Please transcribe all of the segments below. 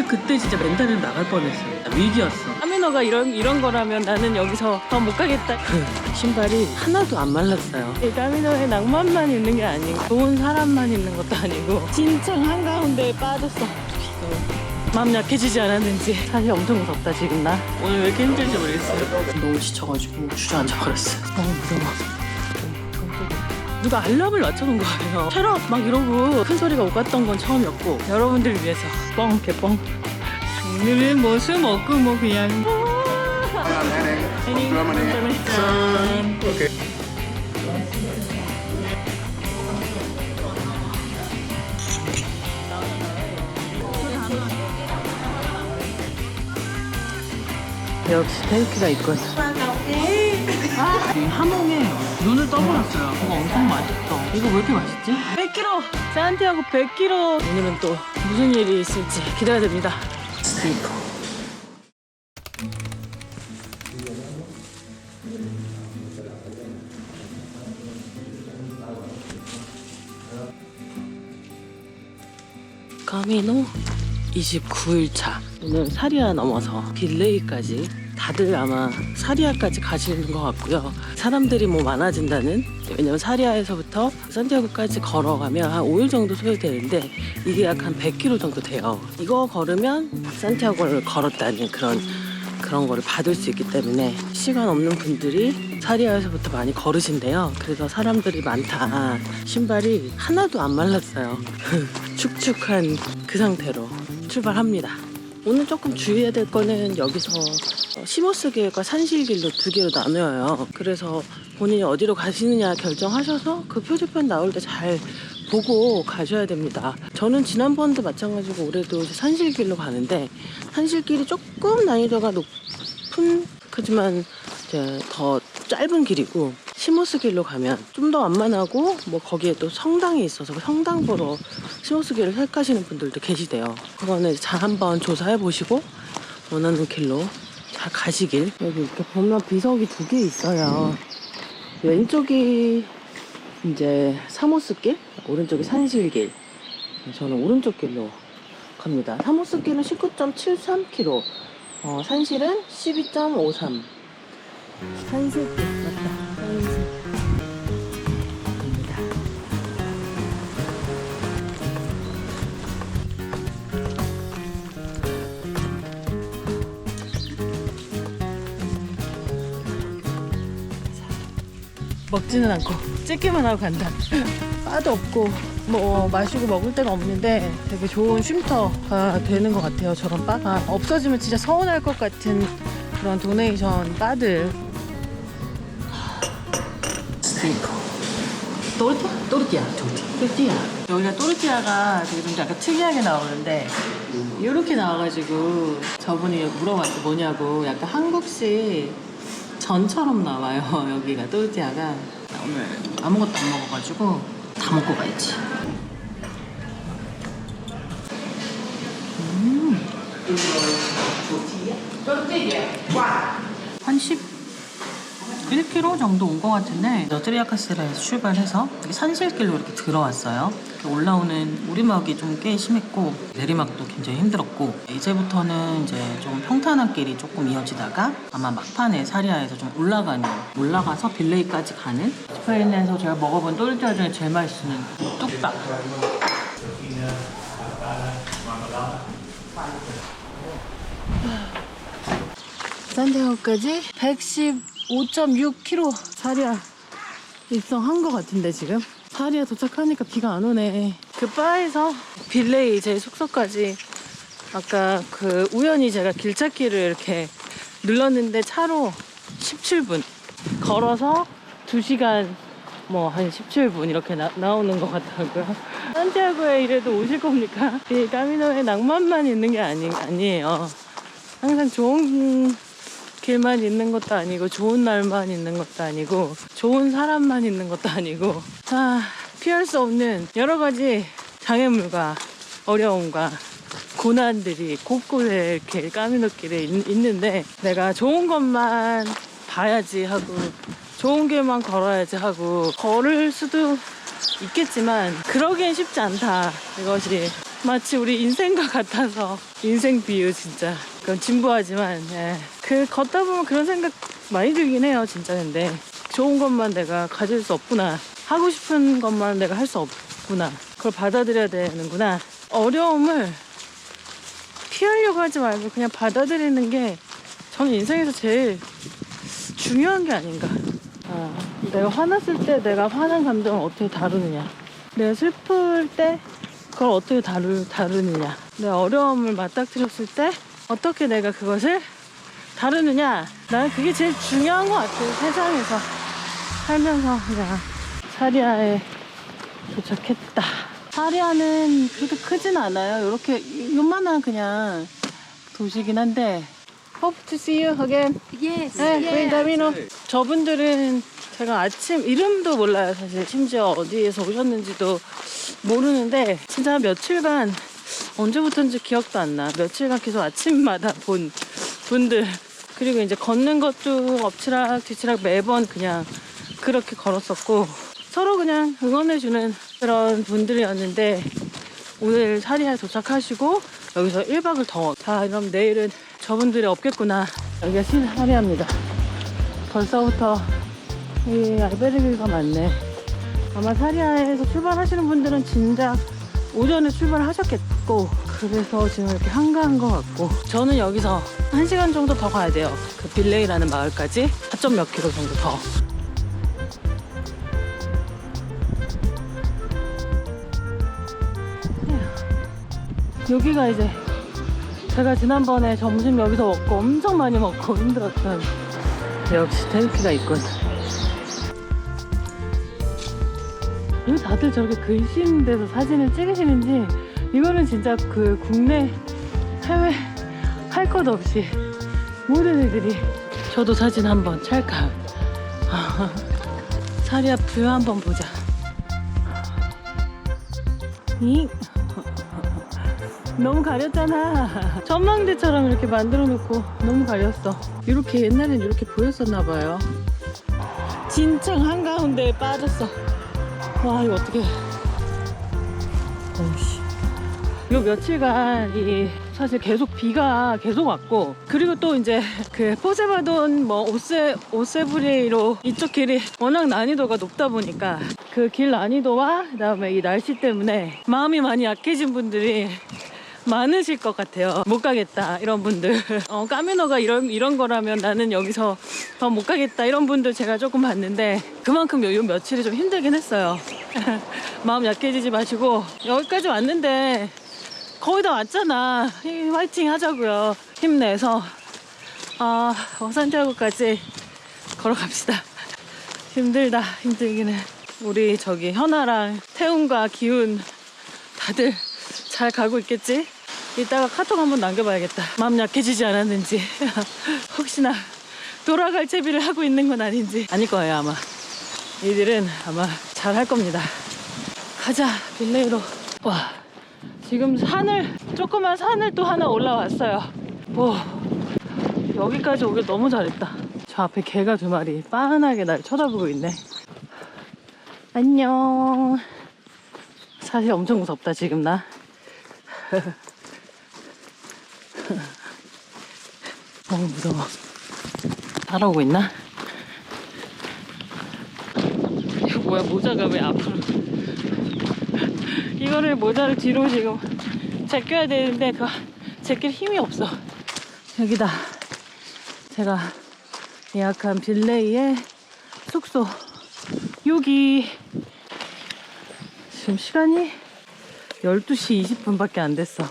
그때 진짜 멘탈이 나갈 뻔했어. 위기였어. 카미노가 이런 거라면 나는 여기서 더 못 가겠다. 신발이 하나도 안 말랐어요. 이 카미노에 낭만만 있는 게 아니고 좋은 사람만 있는 것도 아니고 진청 한가운데에 빠졌어. 마음 약해지지 않았는지. 사실 엄청 무섭다 지금 나. 오늘 왜 이렇게 힘들지 모르겠어요. 너무 지쳐가지고 주저앉아버렸어요. 너무 무서워. 누가 알람을 맞춰놓은 거예요. 촬영 막 이러고 큰 소리가 오갔던 건 처음이었고, 여러분들을 위해서 뻥 개뻥. 오늘은 뭐 술 먹고 뭐 그냥 역시 테이크가 있거든. 이 하몽에 눈을 떠버렸어요. 이거 엄청 맛있어. 이거 왜 이렇게 맛있지? 100kg! 산티아고 100kg! 오늘은 또 무슨 일이 있을지 기대가 됩니다. 스테이크. 카미노 29일차. 오늘 사리아 넘어서 빌레이까지 다들 아마 사리아까지 가시는 것 같고요. 사람들이 뭐 많아진다는, 왜냐면 사리아에서부터 산티아고까지 걸어가면 한 5일 정도 소요되는데 이게 약 한 100km 정도 돼요. 이거 걸으면 산티아고를 걸었다는 그런 거를 받을 수 있기 때문에 시간 없는 분들이 사리아에서부터 많이 걸으신대요. 그래서 사람들이 많다. 신발이 하나도 안 말랐어요. 축축한 그 상태로 출발합니다. 오늘 조금 주의해야 될 거는 여기서 시모스길과 산실길로 두 개로 나뉘어요. 그래서 본인이 어디로 가시느냐 결정하셔서 그 표지판 나올 때 잘 보고 가셔야 됩니다. 저는 지난번도 마찬가지고 올해도 산실길로 가는데 산실길이 조금 난이도가 높은, 하지만 이제 더 짧은 길이고, 시모스길로 가면 좀 더 완만하고 뭐 거기에 또 성당이 있어서 그 성당 보러 시모스길을 택하시는 분들도 계시대요. 그거는 잘 한번 조사해 보시고 원하는 길로 잘 가시길. 여기 이렇게 보면 비석이 두 개 있어요. 왼쪽이 이제 사모스길, 오른쪽이 산실길. 저는 오른쪽 길로 갑니다. 사모스길은 19.73km, 산실은 12.53. 산실길 맞다. 산실. 갑니다. 먹지는 않고 찍기만 하고 간다. 바도 없고 뭐 마시고 먹을 데가 없는데 되게 좋은 쉼터가 되는 것 같아요. 저런 바가 없어지면 진짜 서운할 것 같은 그런 도네이션 바들. 스테이크. 또르띠아. 여기가 또르띠아가 되게 좀 약간 특이하게 나오는데 이렇게 나와가지고 저분이 물어봤죠. 뭐냐고. 약간 한국식 전처럼 나와요. 여기가 또르띠아가. 나 오늘 아무것도 안 먹어가지고 다 먹고 가야지. 한 11km 정도 온 것 같은데, 너트리아카스라에서 출발해서 산실길로 이렇게 들어왔어요. 올라오는 오르막이 좀 꽤 심했고 내리막도 굉장히 힘들었고, 이제부터는 이제 좀 평탄한 길이 조금 이어지다가 아마 막판에 사리아에서 좀 올라가서 빌레이까지 가는, 스페인에서 제가 먹어본 또르띠아 중에 제일 맛있는 뚝딱. 산티아고까지 115.6km 사리아 입성한 것 같은데 지금 사리아 도착하니까 비가 안 오네. 그 바에서 빌레이 제 숙소까지 아까 그 우연히 제가 길찾기를 이렇게 눌렀는데 차로 17분, 걸어서 2시간 뭐 한 17분 이렇게 나오는 것 같더라고요. 산티아고에 이래도 오실 겁니까? 이 카미노에 낭만만 있는 게 아니에요. 항상 좋은 길만 있는 것도 아니고, 좋은 날만 있는 것도 아니고, 좋은 사람만 있는 것도 아니고, 피할 수 없는 여러 가지 장애물과 어려움과 고난들이 곳곳에 이렇게 까미노길에 있는데, 내가 좋은 것만 봐야지 하고 좋은 길만 걸어야지 하고 걸을 수도 있겠지만 그러기엔 쉽지 않다. 이것이 마치 우리 인생과 같아서 인생 비유 진짜 그건 진부하지만 예. 그 걷다 보면 그런 생각 많이 들긴 해요 진짜. 근데 좋은 것만 내가 가질 수 없구나, 하고 싶은 것만 내가 할 수 없구나, 그걸 받아들여야 되는구나. 어려움을 피하려고 하지 말고 그냥 받아들이는 게 저는 인생에서 제일 중요한 게 아닌가. 내가 화났을 때 내가 화난 감정을 어떻게 다루느냐, 내가 슬플 때 그걸 어떻게 다루느냐, 내 어려움을 맞닥뜨렸을 때 어떻게 내가 그것을 다루느냐. 나는 그게 제일 중요한 것 같아요. 세상에서 살면서. 그냥 사리아에 도착했다. 사리아는 그렇게 크진 않아요. 이렇게 요만한 그냥 도시긴 한데. Hope to see you again. Yes. 네, 다미노. 저분들은 제가 아침 이름도 몰라요. 사실 심지어 어디에서 오셨는지도 모르는데 진짜 며칠간, 언제부터인지 기억도 안 나, 며칠간 계속 아침마다 본 분들. 그리고 이제 걷는 것도 엎치락 뒤치락 매번 그냥 그렇게 걸었었고 서로 그냥 응원해주는 그런 분들이었는데, 오늘 사리아에 도착하시고 여기서 1박을 더. 자, 그럼 내일은 저분들이 없겠구나. 여기가 사리아입니다. 벌써부터 이 알베르기가 많네. 아마 사리아에서 출발하시는 분들은 진작 오전에 출발하셨겠고, 그래서 지금 이렇게 한가한 것 같고, 저는 여기서 1시간 정도 더 가야 돼요. 그 빌레이라는 마을까지 4점 몇 킬로 정도 더. 여기가 이제 제가 지난번에 점심 여기서 먹고 엄청 많이 먹고 힘들었던, 역시 테이크가 있군. 왜 다들 저렇게 글씨 있는 데서 사진을 찍으시는지, 이거는 진짜 그 국내 해외 할 것 없이 모든 애들이. 저도 사진 한번 찰까. 사리아 뷰 한번 보자. 너무 가렸잖아. 전망대처럼 이렇게 만들어 놓고 너무 가렸어. 이렇게 옛날엔 이렇게 보였었나 봐요. 진창 한가운데에 빠졌어. 와, 이거 어떡해. 어이씨. 요 며칠간 사실 계속 비가 계속 왔고, 그리고 또 이제 그 포세바돈 뭐 오세브리로 이쪽 길이 워낙 난이도가 높다 보니까 그 길 난이도와 그다음에 이 날씨 때문에 마음이 많이 약해진 분들이 많으실 것 같아요. 못 가겠다 이런 분들. 까미노가 이런 거라면 나는 여기서 더 못 가겠다 이런 분들 제가 조금 봤는데, 그만큼 요 며칠이 좀 힘들긴 했어요. 마음 약해지지 마시고, 여기까지 왔는데 거의 다 왔잖아. 화이팅 하자고요. 힘내서 산티아고까지 걸어갑시다. 힘들다. 힘들기는. 우리 저기 현아랑 태훈과 기훈 다들 잘 가고 있겠지? 이따가 카톡 한번 남겨봐야겠다. 마음 약해지지 않았는지. 혹시나 돌아갈 채비를 하고 있는 건 아닌지. 아닐 거예요 아마. 이들은 아마 잘 할 겁니다. 가자, 빌레이로. 와, 지금 조그만 산을 또 하나 올라왔어요. 여기까지 오길 너무 잘했다. 저 앞에 개가 2마리 빤하게 날 쳐다보고 있네. 안녕. 사실 엄청 무섭다 지금 나. 너무 무서워. 따라오고 있나? 이거 뭐야, 모자가 왜 앞으로. 이거를 모자를 뒤로 지금 제껴야 되는데 제낄 힘이 없어. 여기다. 제가 예약한 빌레이의 숙소. 여기 지금 시간이 12시 20분밖에 안 됐어.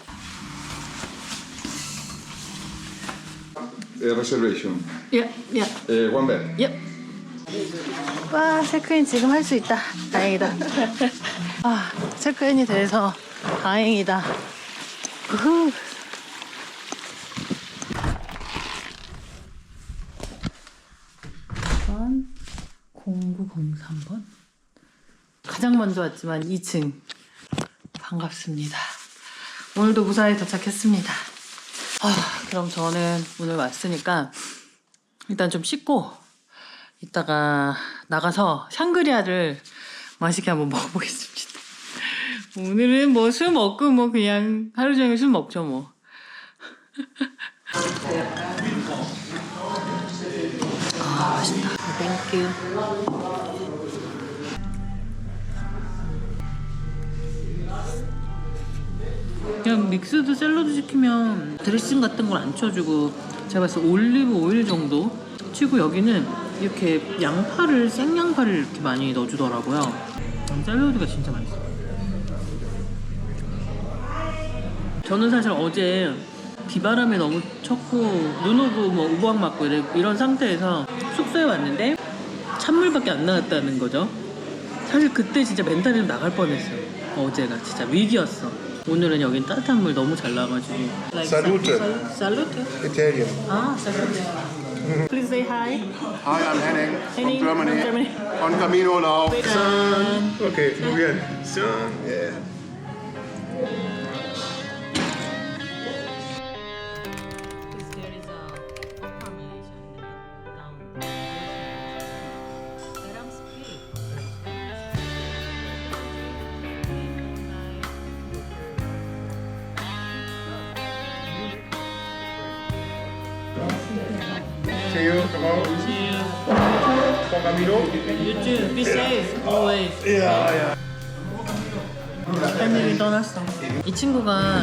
Reservation. 예. One bed. 예. 와, 체크인 지금 할 수 있다. 다행이다. 체크인이 돼서 다행이다. 우후. 0903번? 가장 먼저 왔지만 2층. 반갑습니다. 오늘도 무사히 도착했습니다. 그럼 저는 오늘 왔으니까 일단 좀 씻고 이따가 나가서 샹그리아를 맛있게 한번 먹어보겠습니다. 오늘은 뭐 술 먹고 뭐 그냥 하루 종일 술 먹죠 뭐. 아 맛있다. 땡큐. 그냥 믹스드 샐러드 시키면 드레싱 같은 걸 안 쳐주고 제가 봤을 때 올리브 오일 정도 치고 여기는 이렇게 양파를 생양파를 이렇게 많이 넣어주더라고요. 샐러드가 진짜 맛있어요. 저는 사실 어제 비바람에 너무 쳤고 눈 오고 뭐 우박 맞고 이런 상태에서 숙소에 왔는데 찬물밖에 안 나왔다는 거죠. 사실 그때 진짜 멘탈이 좀 나갈 뻔했어요. 어제가 진짜 위기였어. 오늘은 여긴 따뜻한 물 너무 잘 나와가지고. Salute. Salute. Italian. 아, salute. Please say hi. Hi, I'm Henning, Henning from Germany. from Germany. On Camino now. Son. Okay, bien. Son, yeah. See you tomorrow. See you. Con Camino. You too. Be safe always. Yeah, yeah. 팬님이 떠났어. 이 친구가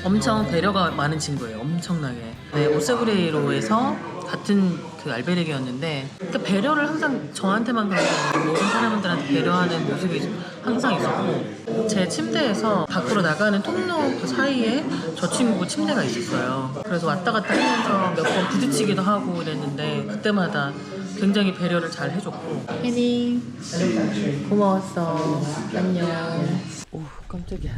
엄청 배려가 많은 친구예요. 엄청나게. 네, 오세브레이로에서 같은 그 알베르게였는데 그러니까 배려를 항상 저한테만 그런 게 아니고 모든 사람들한테 배려하는 모습이 항상 있었고 제 침대에서 밖으로 나가는 통로 그 사이에 저 친구 침대가 있었어요. 그래서 왔다 갔다 하면서 몇 번 부딪히기도 하고 이랬는데 그때마다 굉장히 배려를 잘 해줬고 혜니 고마웠어. 안녕. 오 깜짝이야.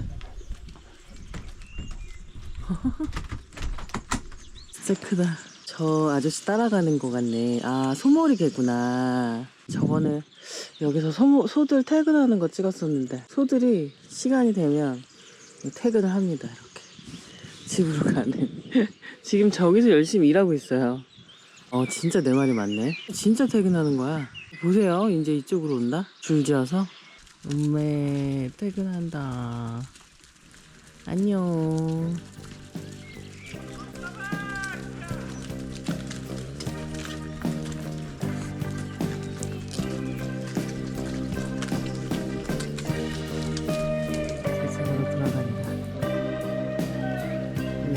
진짜 크다. 저 아저씨 따라가는 거 같네. 아 소머리 개구나. 저번에 여기서 소들 퇴근하는 거 찍었었는데 소들이 시간이 되면 퇴근을 합니다. 이렇게 집으로 가는. 지금 저기서 열심히 일하고 있어요. 진짜 내 말이 맞네. 진짜 퇴근하는 거야. 보세요. 이제 이쪽으로 온다. 줄지어서. 엄매 퇴근한다. 안녕. 집으로 돌아간다.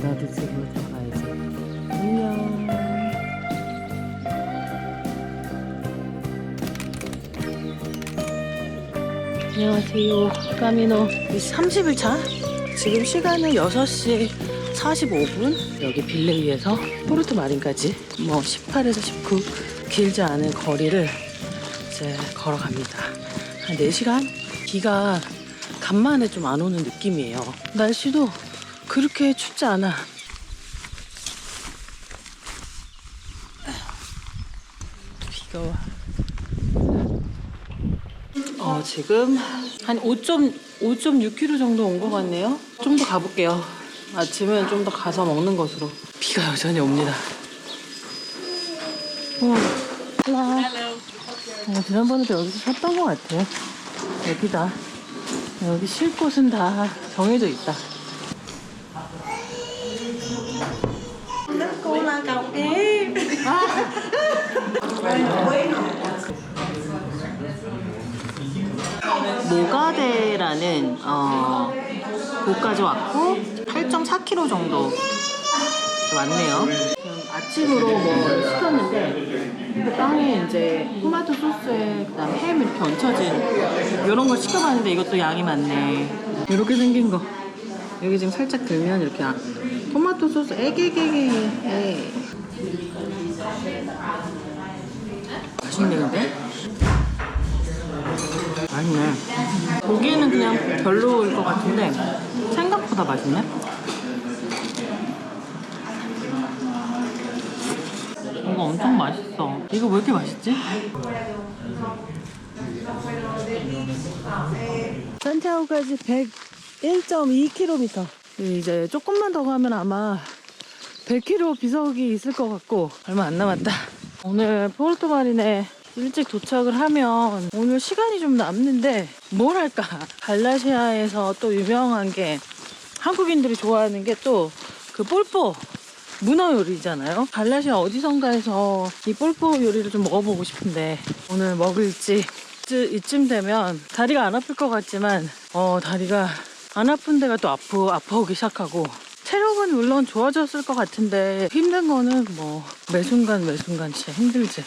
나도 집으로 돌아가야지. 안녕. 안녕하세요. 까미노 30일차. 지금 시간은 6시 45분. 여기 빌레이에서 포르투 마린까지 뭐 18에서 19 길지 않은 거리를 이제 걸어갑니다. 한 4시간? 비가 간만에 좀 안 오는 느낌이에요. 날씨도 그렇게 춥지 않아. 비가 와. 지금 한 5.6km 정도 온 것 같네요. 좀 더 가볼게요. 아침은 좀 더 가서 먹는 것으로. 비가 여전히 옵니다. 지난번에도 여기서 샀던 것 같아요. 여기다. 여기 쉴 곳은 다 정해져 있다. 모가데라는 곳까지 왔고 8.4km 정도 왔네요. 지금 아침으로 뭐 시켰는데 그 빵에 이제 토마토 소스에 그다음에 햄 이렇게 얹혀진 이런 걸 시켜봤는데 이것도 양이 많네. 이렇게 생긴 거. 여기 지금 살짝 들면 이렇게 토마토 소스 에게게게. 맛있네 근데. 맛있네. 보기에는 그냥 별로일 것 같은데 생각보다 맛있네. 이거 엄청 맛있어. 이거 왜 이렇게 맛있지? 산티아고까지 101.2km. 이제 조금만 더 가면 아마 100km 비석이 있을 것 같고 얼마 안 남았다. 오늘 포르투 마린에 일찍 도착을 하면 오늘 시간이 좀 남는데 뭘 할까? 갈라시아에서 또 유명한 게 한국인들이 좋아하는 게 또 그 폴포 문어 요리잖아요. 갈라시아 어디선가에서 이 폴포 요리를 좀 먹어보고 싶은데 오늘 먹을지 이쯤 되면 다리가 안 아플 것 같지만 다리가 안 아픈 데가 또 아파오기 시작하고 체력은 물론 좋아졌을 것 같은데 힘든 거는 뭐 매순간 진짜 힘들지.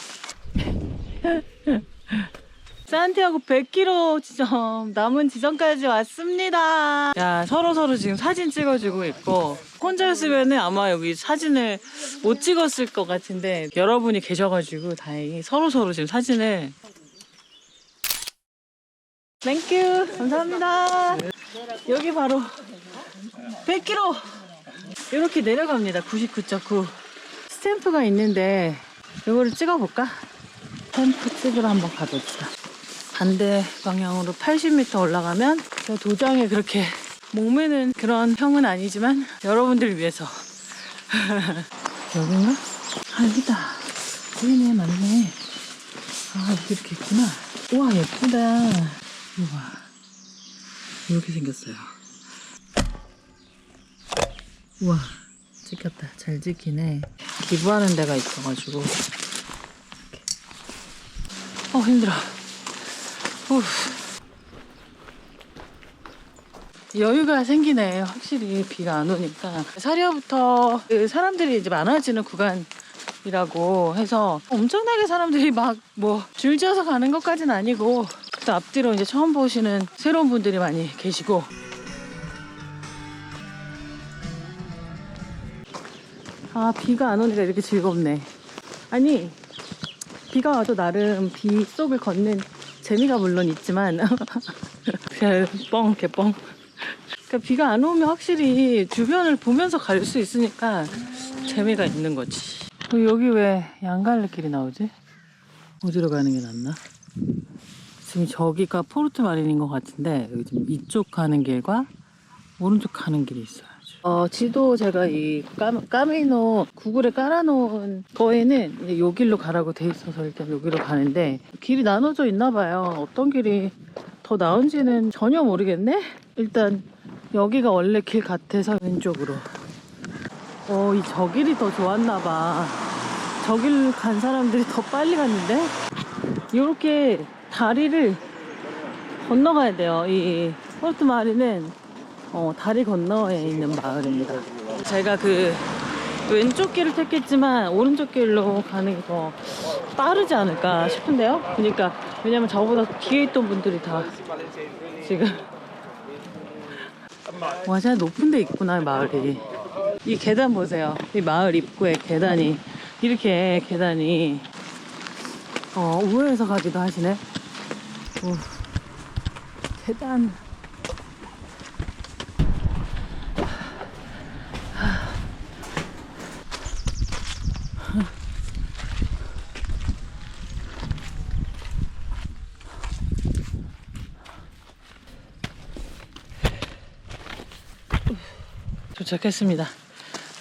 산티아고 100km 지점 남은 지점까지 왔습니다. 야, 서로 지금 사진 찍어주고 있고 혼자였으면 아마 여기 사진을 못 찍었을 것 같은데 여러분이 계셔가지고 다행히 서로 지금 사진을. 땡큐 감사합니다. 여기 바로 100km 이렇게 내려갑니다. 99.9 스탬프가 있는데 이거를 찍어볼까? 스탬프 찍으러 한번 가봅시다. 반대 방향으로 80m 올라가면 저 도장에 그렇게 목매는 그런 형은 아니지만 여러분들 위해서. 여긴가? 아 여기다. 보이네 맞네. 아 이렇게 있구나. 우와 예쁘다. 우와 이렇게 생겼어요. 우와 찍혔다. 잘 찍히네. 기부하는 데가 있어가지고. 힘들어. 여유가 생기네. 확실히 비가 안 오니까. 사리아부터 사람들이 이제 많아지는 구간이라고 해서 엄청나게 사람들이 막 뭐 줄지어서 가는 것까지는 아니고 또 앞뒤로 이제 처음 보시는 새로운 분들이 많이 계시고. 아 비가 안 오니까 이렇게 즐겁네. 아니 비가 와도 나름 비 속을 걷는 재미가 물론 있지만 그냥 개뻥. 그러니까 비가 안 오면 확실히 주변을 보면서 갈 수 있으니까 재미가 있는 거지. 여기 왜 양갈래길이 나오지? 어디로 가는 게 낫나? 지금 저기가 포르투 마린인 것 같은데 여기 지금 이쪽 가는 길과 오른쪽 가는 길이 있어요. 지도 제가 이 까미노 구글에 깔아놓은 거에는 이제 요 길로 가라고 돼 있어서 일단 여기로 가는데 길이 나눠져 있나 봐요. 어떤 길이 더 나은지는 전혀 모르겠네. 일단 여기가 원래 길 같아서 왼쪽으로. 저 길이 더 좋았나 봐. 저 길 간 사람들이 더 빨리 갔는데 이렇게 다리를 건너가야 돼요. 이 포르투 마린은 다리 건너에 있는 마을입니다. 제가 그 왼쪽 길을 택했지만 오른쪽 길로 가는 게 더 빠르지 않을까 싶은데요. 그러니까 왜냐면 저보다 뒤에 있던 분들이 다 지금 와 진짜 높은 데 있구나 마을이. 이 계단 보세요. 이 마을 입구에 계단이 이렇게 계단이 우회해서 가기도 하시네. 계단 도착했습니다.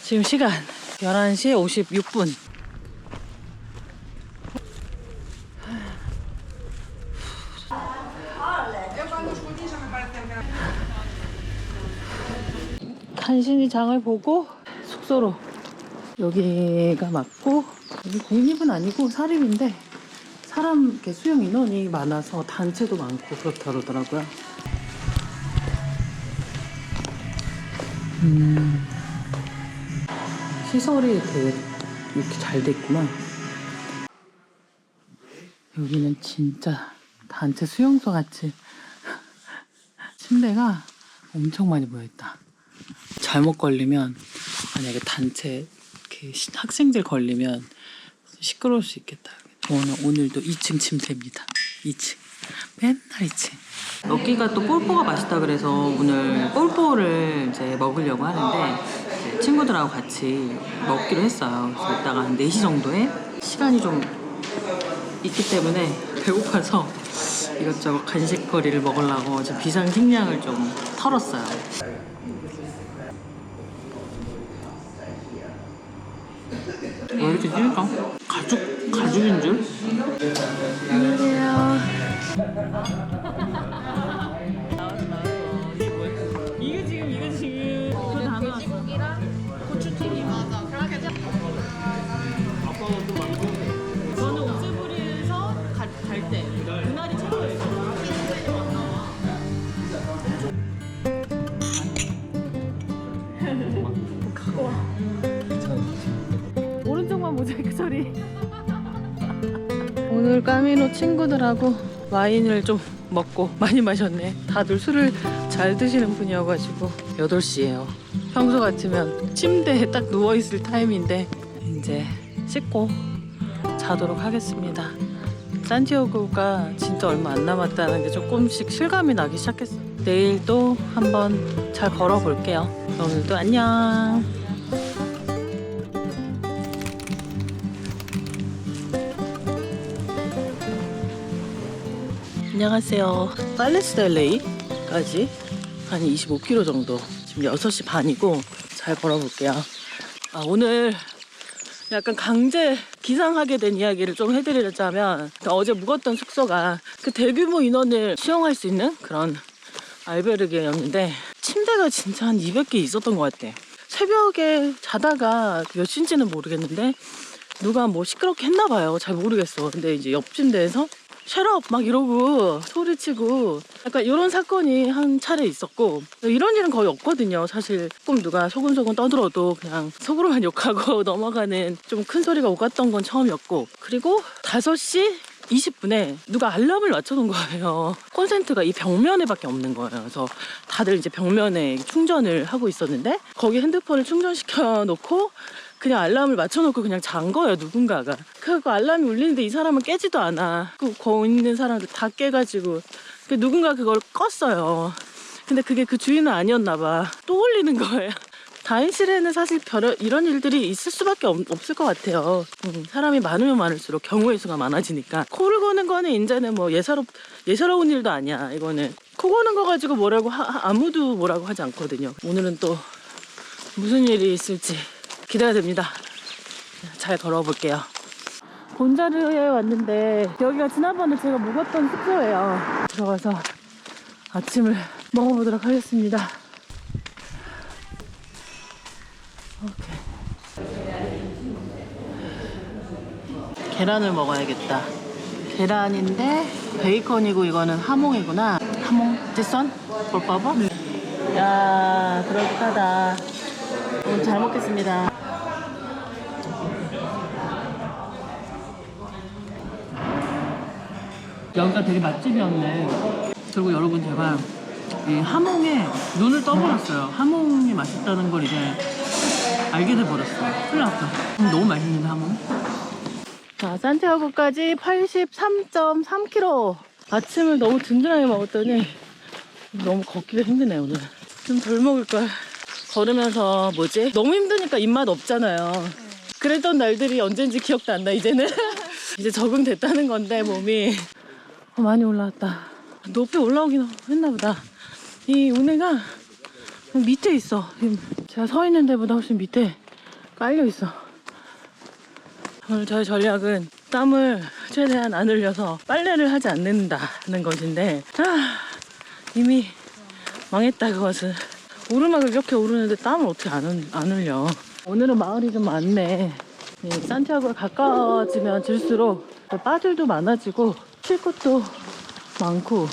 지금 시간 11시 56분. 간신히 장을 보고 숙소로. 여기가 맞고 여기 공립은 아니고 사립인데 사람 이렇게 수용 인원이 많아서 단체도 많고 그렇다 그러더라고요. 시설이 되게 이렇게 잘 돼 있구나. 여기는 진짜 단체 수용소 같이 침대가 엄청 많이 모여있다. 잘못 걸리면 만약에 단체 이렇게 학생들 걸리면 시끄러울 수 있겠다. 저는 오늘도 2층 침대입니다. 2층 맨날 2층. 여기가 또 폴포가 맛있다 그래서 오늘 폴포를 이제 먹으려고 하는데 이제 친구들하고 같이 먹기로 했어요. 그래서 이따가 한 4시 정도에 시간이 좀 있기 때문에 배고파서 이것저것 간식거리를 먹으려고 지금 비상식량을 좀 털었어요. 왜 이렇게 찔까? 가죽인 줄? 안녕하세요. 이게 지금 그거 다 나왔어. 돼지고기랑 고추튀김. 맞아. 그렇게 아빠가 또 많고. 저는 옥새부리에서 갈 때 그날이 최고였어요. 오른쪽만 모자이크 처리. 오늘 까미노 친구들하고 와인을 좀 먹고 많이 마셨네. 다들 술을 잘 드시는 분이어가지고 8시예요. 평소 같으면 침대에 딱 누워있을 타임인데 이제 씻고 자도록 하겠습니다. 산티아고가 진짜 얼마 안 남았다는 게 조금씩 실감이 나기 시작했어요. 내일 또 한번 잘 걸어볼게요. 오늘도 안녕. 안녕하세요. 팔레스델레이까지 한 25km 정도. 지금 6시 반이고 잘 걸어볼게요. 오늘 약간 강제 기상하게 된 이야기를 좀 해드리자면, 어제 묵었던 숙소가 그 대규모 인원을 수용할 수 있는 그런 알베르게였는데 침대가 진짜 한 200개 있었던 것 같아. 새벽에 자다가 몇 시인지는 모르겠는데 누가 뭐 시끄럽게 했나 봐요. 잘 모르겠어. 근데 이제 옆 침대에서 셔럽 막 이러고 소리치고 약간 이런 사건이 한 차례 있었고, 이런 일은 거의 없거든요. 사실 조금 누가 소근소근 떠들어도 그냥 속으로만 욕하고 넘어가는 좀 큰 소리가 오갔던 건 처음이었고, 그리고 5시 20분에 누가 알람을 맞춰놓은 거예요. 콘센트가 이 벽면에밖에 없는 거예요. 그래서 다들 이제 벽면에 충전을 하고 있었는데 거기 핸드폰을 충전시켜 놓고 그냥 알람을 맞춰놓고 그냥 잔 거예요, 누군가가. 그래서 알람이 울리는데 이 사람은 깨지도 않아. 그 거기 있는 사람들 다 깨가지고 누군가 그걸 껐어요. 근데 그게 그 주인은 아니었나 봐. 또 울리는 거예요. 다인실에는 사실 이런 일들이 있을 수밖에 없을 것 같아요. 사람이 많으면 많을수록 경우의 수가 많아지니까. 코를 고는 거는 이제는 뭐 예사로운 일도 아니야. 이거는 코 고는 거 가지고 뭐라고 아무도 뭐라고 하지 않거든요. 오늘은 또 무슨 일이 있을지 기대가 됩니다. 잘 걸어볼게요. 곤자르에 왔는데 여기가 지난번에 제가 묵었던 숙소예요. 들어가서 아침을 먹어보도록 하겠습니다. 오케이. 계란을 먹어야겠다. 계란인데 베이컨이고 이거는 하몽이구나. 하몽? 찌선? 볼빠버? 야, 그럴듯하다. 오늘 잘 먹겠습니다. 여기가 되게 맛집이었네. 그리고 여러분, 제가 이 하몽에 눈을 떠버렸어요. 하몽이 맛있다는 걸 이제 알게 돼버렸어요. 큰일 났다. 너무 맛있는데, 하몽. 자, 산티아고까지 83.3km. 아침을 너무 든든하게 먹었더니 너무 걷기가 힘드네, 오늘. 좀 덜 먹을걸. 걸으면서 너무 힘드니까 입맛 없잖아요. 그랬던 날들이 언젠지 기억도 안 나, 이제는. 이제 적응됐다는 건데, 몸이. 많이 올라왔다. 높이 올라오긴 했나 보다. 이 운해가 밑에 있어. 제가 서 있는 데보다 훨씬 밑에 깔려 있어. 오늘 저의 전략은 땀을 최대한 안 흘려서 빨래를 하지 않는다는 것인데, 이미 망했다, 그것은. 오르막을 이렇게 오르는데 땀을 어떻게 안 흘려. 오늘은 마을이 좀 많네. 산티아고에 가까워지면 질수록 바들도 많아지고 쉴 곳도 많고.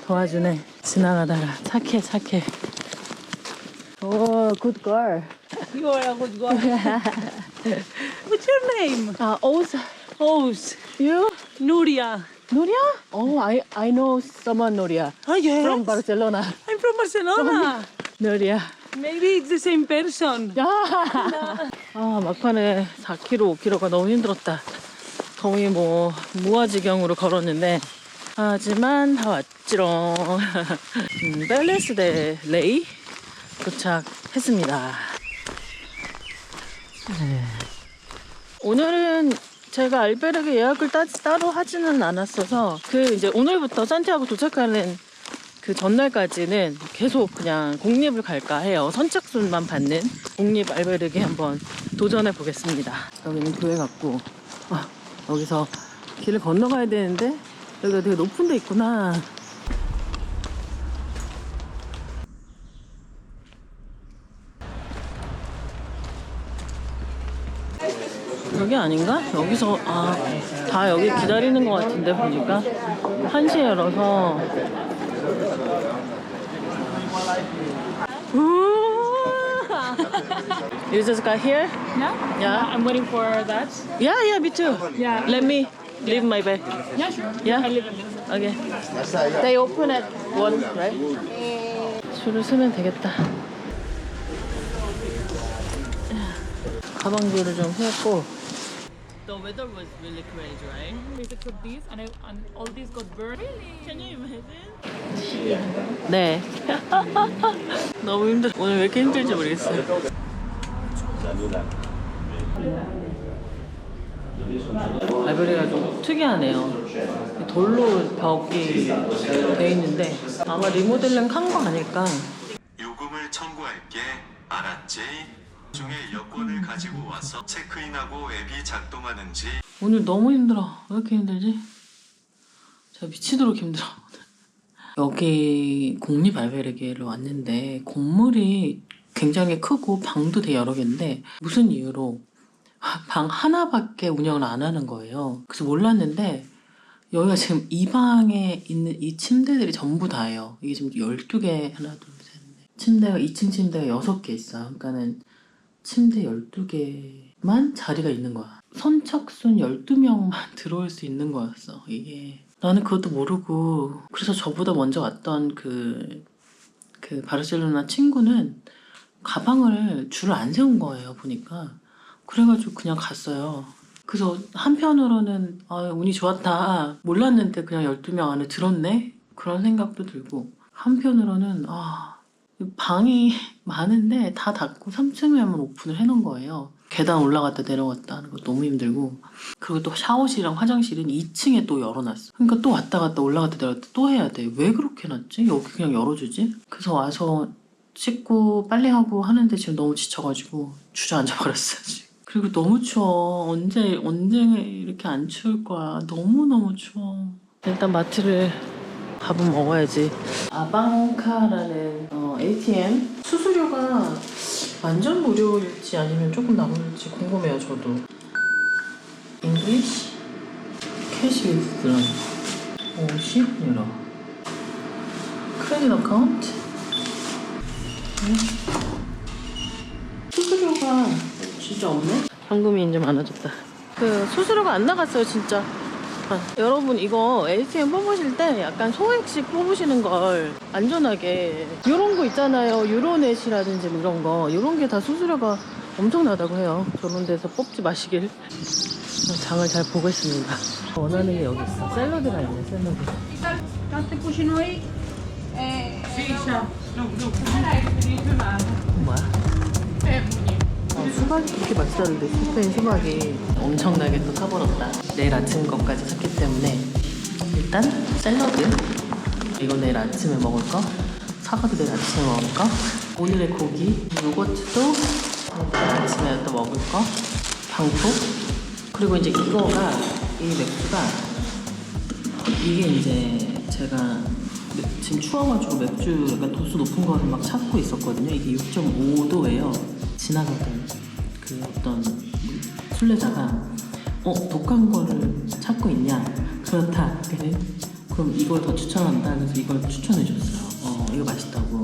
도와주네. 지나가다가 착해. 오, good girl. You are a good girl. What's your name? Oz. Oz. You? Nuria. Nuria? Oh, I know someone, Nuria. Oh, yes. From Barcelona. I'm from Barcelona. Nuria. Maybe it's the same person. 막판에 4km, 5km가 너무 힘들었다. 거의 뭐 무아지경으로 걸었는데, 하지만 다 왔지롱. 벨레스 레이 도착했습니다. 네. 오늘은 제가 알베르게 예약을 따로 하지는 않았어서 이제 오늘부터 산티아고 도착하는 그 전날까지는 계속 그냥 공립을 갈까 해요. 선착순만 받는 공립 알베르게 한번 도전해 보겠습니다. 여기는 교회 같고 여기서 길을 건너가야 되는데 여기가 되게 높은 데 있구나. 여기 아닌가? 여기서 다 여기 기다리는 것 같은데 보니까 1시에 열어서. You just got here? Yeah? Yeah. I'm waiting for that. Yeah, me too. Yeah. Let me leave my bag. Yeah, sure. Yeah? I live in this. Okay. They open at 1, right? 줄을 서면 되겠다. 가방들을 좀 했고. The weather was really crazy, right? We took these and all these got burned. Really? Can you imagine? 네. 너무 힘들. 오늘 왜 이렇게 힘들지 모르겠어요. 알베르가 좀 특이하네요. 돌로 벽이 돼 있는데 아마 리모델링 한 거 아닐까. 요금을 청구할게. 알았지? 중에 여권을 가지고 와서 체크인하고 앱이 작동하는지 오늘 너무 힘들어. 왜 이렇게 힘들지? 진짜 미치도록 힘들어. 여기 공립 알베르게를 왔는데 건물이 굉장히 크고 방도 되게 여러 개인데 무슨 이유로 방 하나밖에 운영을 안 하는 거예요. 그래서 몰랐는데 여기가 지금 이 방에 있는 이 침대들이 전부 다예요. 이게 지금 12개 하나 둘 셋 넷 침대가 2층 침대가 6개 있어. 그러니까는 침대 12개만 자리가 있는 거야. 선착순 12명만 들어올 수 있는 거였어. 이게 나는 그것도 모르고 그래서 저보다 먼저 왔던 그 바르셀로나 친구는 가방을 줄을 안 세운 거예요. 보니까 그래가지고 그냥 갔어요. 그래서 한편으로는 운이 좋았다. 몰랐는데 그냥 12명 안에 들었네? 그런 생각도 들고 한편으로는 방이 많은데 다 닫고 3층에만 오픈을 해놓은 거예요. 계단 올라갔다 내려갔다 하는 거 너무 힘들고 그리고 또 샤워실이랑 화장실은 2층에 또 열어놨어. 그러니까 또 왔다 갔다 올라갔다 내려갔다 또 해야 돼. 왜 그렇게 해놨지? 여기 그냥 열어주지? 그래서 와서 씻고 빨래하고 하는데 지금 너무 지쳐가지고 주저앉아 버렸어 지금. 그리고 너무 추워. 언제 이렇게 안 추울 거야. 너무너무 추워. 일단 마트를 밥은 먹어야지. 아방카라는 ATM 수수료가 완전 무료일지 아니면 조금 남을지 궁금해요. 저도. English 캐시 위스드런 50유로 크레딧 어카운트 수수료가 진짜 없네? 현금이 이제 많아졌다. 그 수수료가 안 나갔어요 진짜. 여러분 이거 ATM 뽑으실 때 약간 소액씩 뽑으시는 걸 안전하게 이런 거 있잖아요. 유로넷이라든지 이런 거 이런 게 다 수수료가 엄청나다고 해요. 저런 데서 뽑지 마시길. 장을 잘 보겠습니다. 원하는 게 여기 있어. 샐러드가 있네. 샐러드. 뭐야? 수박이 그렇게 맛있다는데 스페인 수박이 엄청나게 또 사버렸다. 내일 아침 것까지 샀기 때문에 일단 샐러드 이거 내일 아침에 먹을 거 사과도 내일 아침에 먹을 거 오늘의 고기 요거트도 내일 아침에 또 먹을 거 방콕 그리고 이제 이거가 이 맥주가 이게 이제 제가 지금 추워가지고 맥주 약간 도수 높은 거를 막 찾고 있었거든요. 이게 6.5도예요. 지나가던 그 어떤 순례자가 독한 거를 찾고 있냐? 그렇다. 그래? 그럼 이걸 더 추천한다. 그래서 이걸 추천해줬어요. 이거 맛있다고.